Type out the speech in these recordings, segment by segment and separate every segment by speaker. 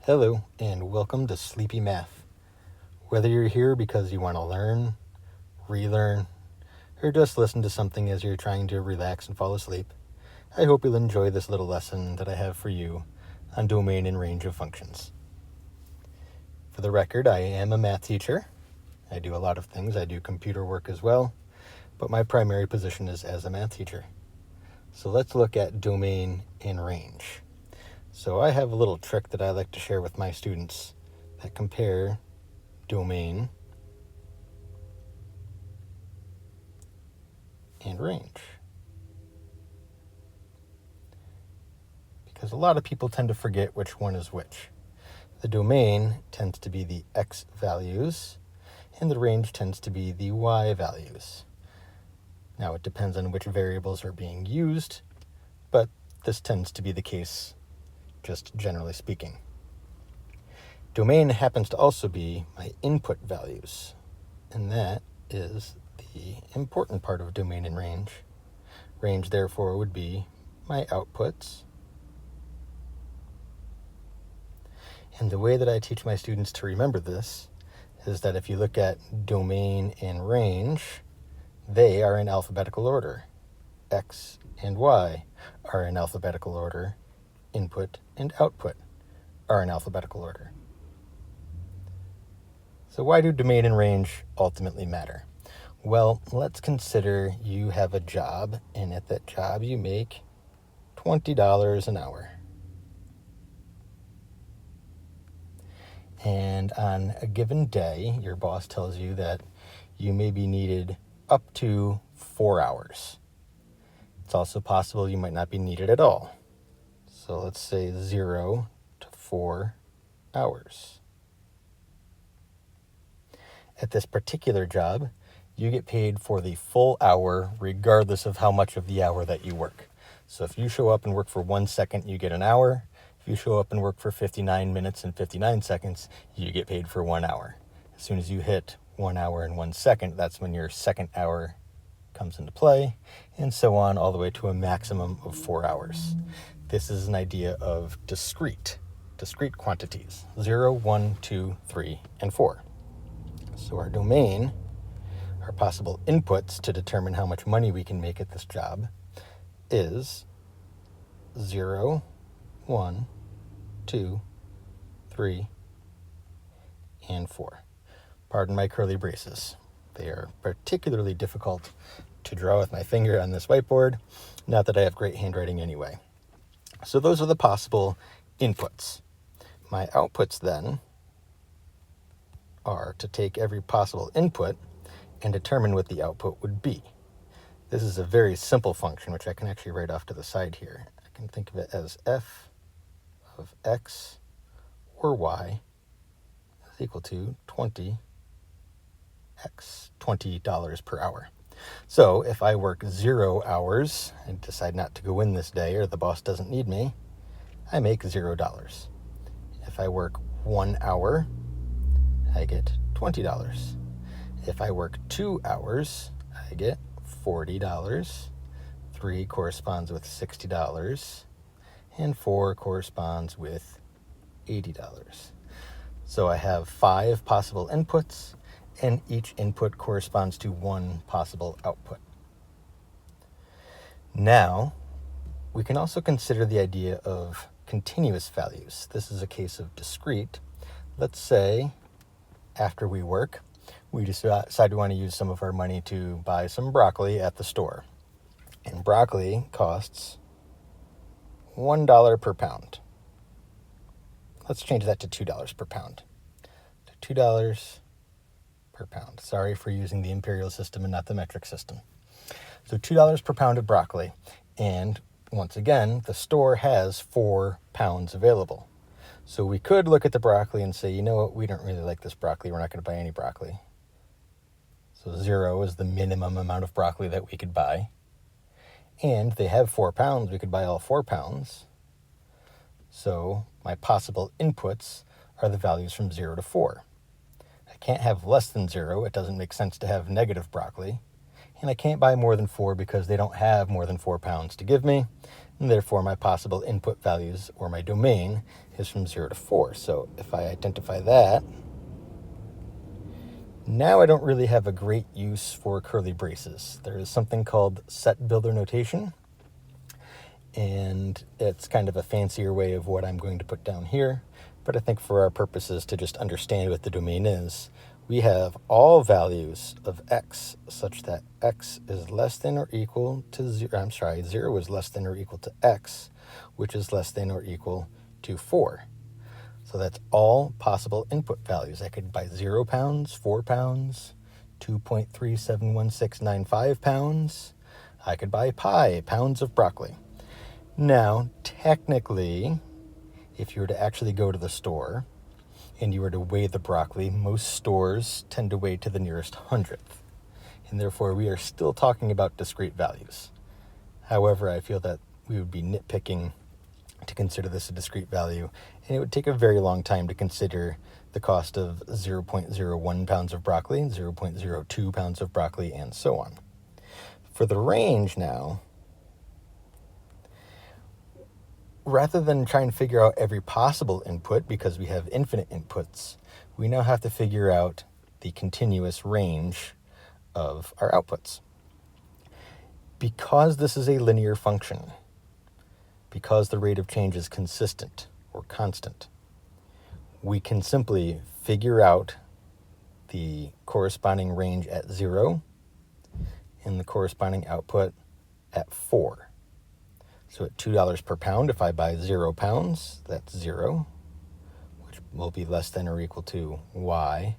Speaker 1: Hello, and welcome to Sleepy Math. Whether you're here because you want to learn, relearn, or just listen to something as you're trying to relax and fall asleep, I hope you'll enjoy this little lesson that I have for you on domain and range of functions. For the record, I am a math teacher. I do a lot of things. I do computer work as well, but my primary position is as a math teacher. So let's look at domain and range. So I have a little trick that I like to share with my students that compare domain and range. Because a lot of people tend to forget which one is which. The domain tends to be the x values, and the range tends to be the y values. Now it depends on which variables are being used, but this tends to be the case just generally speaking. Domain happens to also be my input values, and that is the important part of domain and range. Range, therefore, would be my outputs. And the way that I teach my students to remember this is that if you look at domain and range, they are in alphabetical order. X and Y are in alphabetical order. Input and output are in alphabetical order. So why do domain and range ultimately matter? Well, let's consider you have a job, and at that job you make $20 an hour. And on a given day, your boss tells you that you may be needed up to 4 hours. It's also possible you might not be needed at all. So let's say 0 to 4 hours. At this particular job, you get paid for the full hour regardless of how much of the hour that you work. So if you show up and work for 1 second, you get an hour. If you show up and work for 59 minutes and 59 seconds, you get paid for 1 hour. As soon as you hit 1 hour and 1 second, that's when your second hour comes into play, and so on all the way to a maximum of 4 hours. This is an idea of discrete quantities, 0, 1, 2, 3, and 4. So our domain, our possible inputs to determine how much money we can make at this job, is 0, 1, 2, 3, and 4. Pardon my curly braces. They are particularly difficult to draw with my finger on this whiteboard, not that I have great handwriting anyway. So those are the possible inputs. My outputs then are to take every possible input and determine what the output would be. This is a very simple function, which I can actually write off to the side here. I can think of it as f of x or y is equal to 20x, $20 per hour. So if I work 0 hours and decide not to go in this day, or the boss doesn't need me, I make $0. If I work 1 hour, I get $20. If I work 2 hours, I get $40. 3 corresponds with $60, and 4 corresponds with $80. So I have 5 possible inputs, and each input corresponds to 1 possible output. Now, we can also consider the idea of continuous values. This is a case of discrete. Let's say after we work, we decide we want to use some of our money to buy some broccoli at the store. And broccoli costs $1 per pound. Let's change that to $2 per pound. To $2 per pound. Sorry for using the imperial system and not the metric system. So $2 per pound of broccoli. And once again, the store has 4 pounds available. So we could look at the broccoli and say, you know what, we don't really like this broccoli. We're not going to buy any broccoli. So 0 is the minimum amount of broccoli that we could buy. And they have 4 pounds. We could buy all 4 pounds. So my possible inputs are the values from 0 to 4. I can't have less than 0. It doesn't make sense to have negative broccoli. And I can't buy more than 4 because they don't have more than 4 pounds to give me. And therefore, my possible input values, or my domain, is from 0 to 4. So if I identify that, now I don't really have a great use for curly braces. There is something called set builder notation, and it's kind of a fancier way of what I'm going to put down here. But I think for our purposes to just understand what the domain is, we have all values of x such that x is less than or equal to 0. 0 is less than or equal to x, which is less than or equal to 4. So that's all possible input values. I could buy 0 pounds, 4 pounds, 2.371695 pounds. I could buy pounds of broccoli. Now, technically, if you were to actually go to the store and you were to weigh the broccoli, most stores tend to weigh to the nearest hundredth. And therefore, we are still talking about discrete values. However, I feel that we would be nitpicking to consider this a discrete value, and it would take a very long time to consider the cost of 0.01 pounds of broccoli, 0.02 pounds of broccoli, and so on. For the range now, rather than trying to figure out every possible input because we have infinite inputs, we now have to figure out the continuous range of our outputs. Because this is a linear function, because the rate of change is consistent or constant, we can simply figure out the corresponding range at 0 and the corresponding output at 4. So at $2 per pound, if I buy 0 pounds, that's 0, which will be less than or equal to y,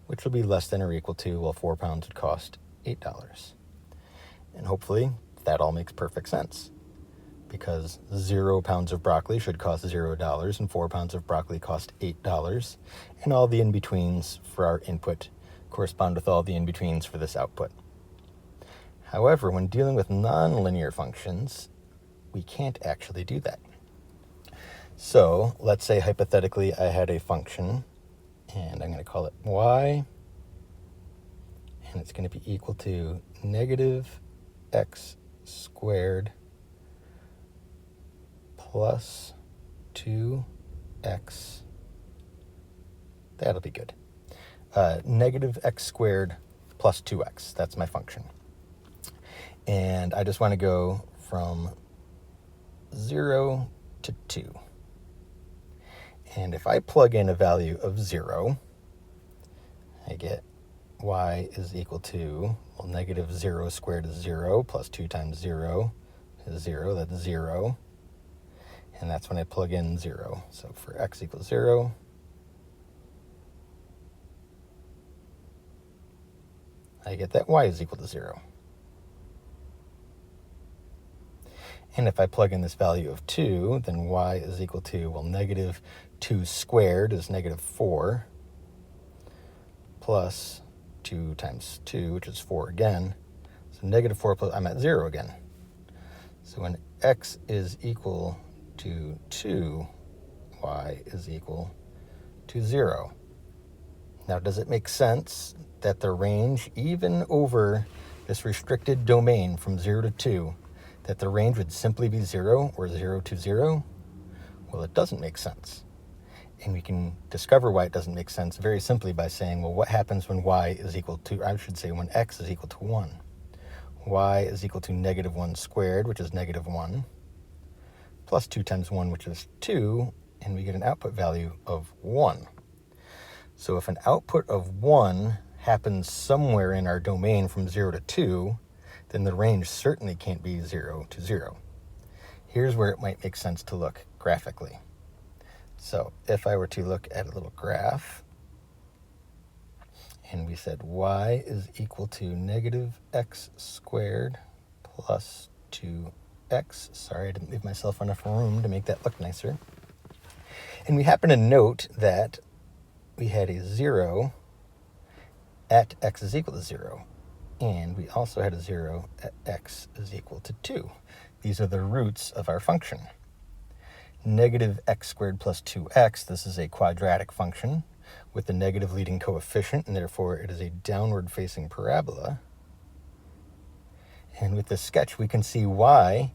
Speaker 1: which will be less than or equal to, well, 4 pounds would cost $8. And hopefully that all makes perfect sense, because 0 pounds of broccoli should cost $0 and 4 pounds of broccoli cost $8, and all the in-betweens for our input correspond with all the in-betweens for this output. However, when dealing with nonlinear functions, we can't actually do that. So let's say hypothetically I had a function, and I'm going to call it y, and it's going to be equal to negative x squared plus 2x. That'll be good. Negative x squared plus 2x. That's my function. And I just want to go from 0 to 2. And if I plug in a value of 0, I get y is equal to, well, negative 0 squared is 0, plus 2 times 0 is 0, that's 0. And that's when I plug in 0. So for x equals 0, I get that y is equal to 0. And if I plug in this value of 2, then y is equal to, well, negative 2 squared is negative 4, plus 2 times 2, which is 4 again. So negative 4 plus, I'm at 0 again. So when x is equal to 2, y is equal to 0. Now, does it make sense that the range, even over this restricted domain from 0 to 2, that the range would simply be 0 or 0 to 0? Well, it doesn't make sense. And we can discover why it doesn't make sense very simply by saying, well, what happens when y is equal to, I should say when x is equal to 1? Y is equal to negative 1 squared, which is negative 1, plus 2 times 1, which is 2, and we get an output value of 1. So if an output of 1 happens somewhere in our domain from 0 to 2, then the range certainly can't be 0 to 0. Here's where it might make sense to look graphically. So if I were to look at a little graph, and we said y is equal to negative x squared plus 2x. Sorry, I didn't leave myself enough room to make that look nicer. And we happen to note that we had a 0 at x is equal to 0. And we also had a 0 at x is equal to 2. These are the roots of our function. Negative x squared plus 2x, this is a quadratic function with the negative leading coefficient, and therefore it is a downward-facing parabola. And with this sketch, we can see y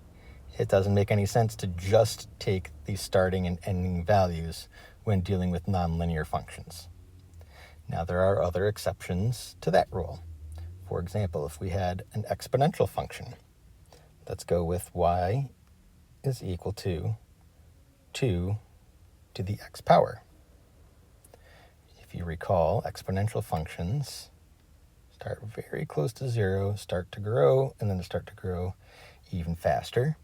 Speaker 1: It doesn't make any sense to just take the starting and ending values when dealing with nonlinear functions. Now, there are other exceptions to that rule. For example, if we had an exponential function, let's go with y is equal to 2 to the x power. If you recall, exponential functions start very close to 0, start to grow, and then start to grow even faster.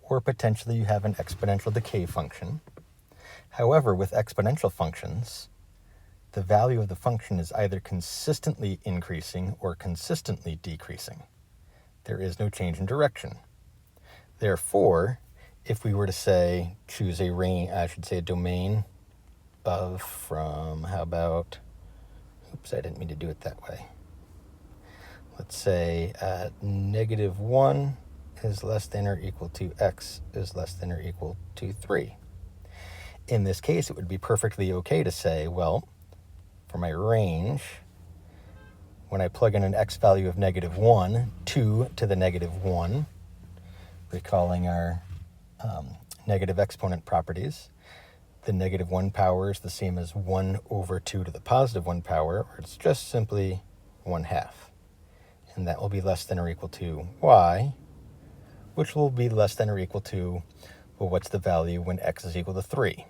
Speaker 1: Or potentially you have an exponential decay function. However, with exponential functions, the value of the function is either consistently increasing or consistently decreasing. There is no change in direction. Therefore, if we were to say, choose a range, I should say a domain of from, how about, oops, I didn't mean to do it that way. Let's say -1 is less than or equal to x is less than or equal to 3. In this case, it would be perfectly okay to say, well, for my range, when I plug in an x value of -1, 2 to the -1, recalling our negative exponent properties, the -1 power is the same as 1 over 2 to the +1 power, or it's just simply 1/2. And that will be less than or equal to y, which will be less than or equal to, well, what's the value when x is equal to 3?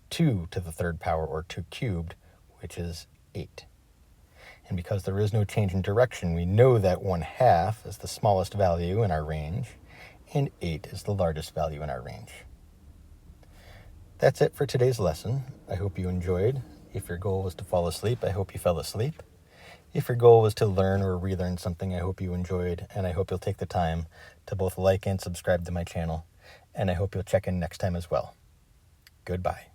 Speaker 1: 2 to the 3rd power, or 2 cubed, which is 8. And because there is no change in direction, we know that 1/2 is the smallest value in our range, and 8 is the largest value in our range. That's it for today's lesson. I hope you enjoyed. If your goal was to fall asleep, I hope you fell asleep. If your goal was to learn or relearn something, I hope you enjoyed, and I hope you'll take the time to both like and subscribe to my channel, and I hope you'll check in next time as well. Goodbye.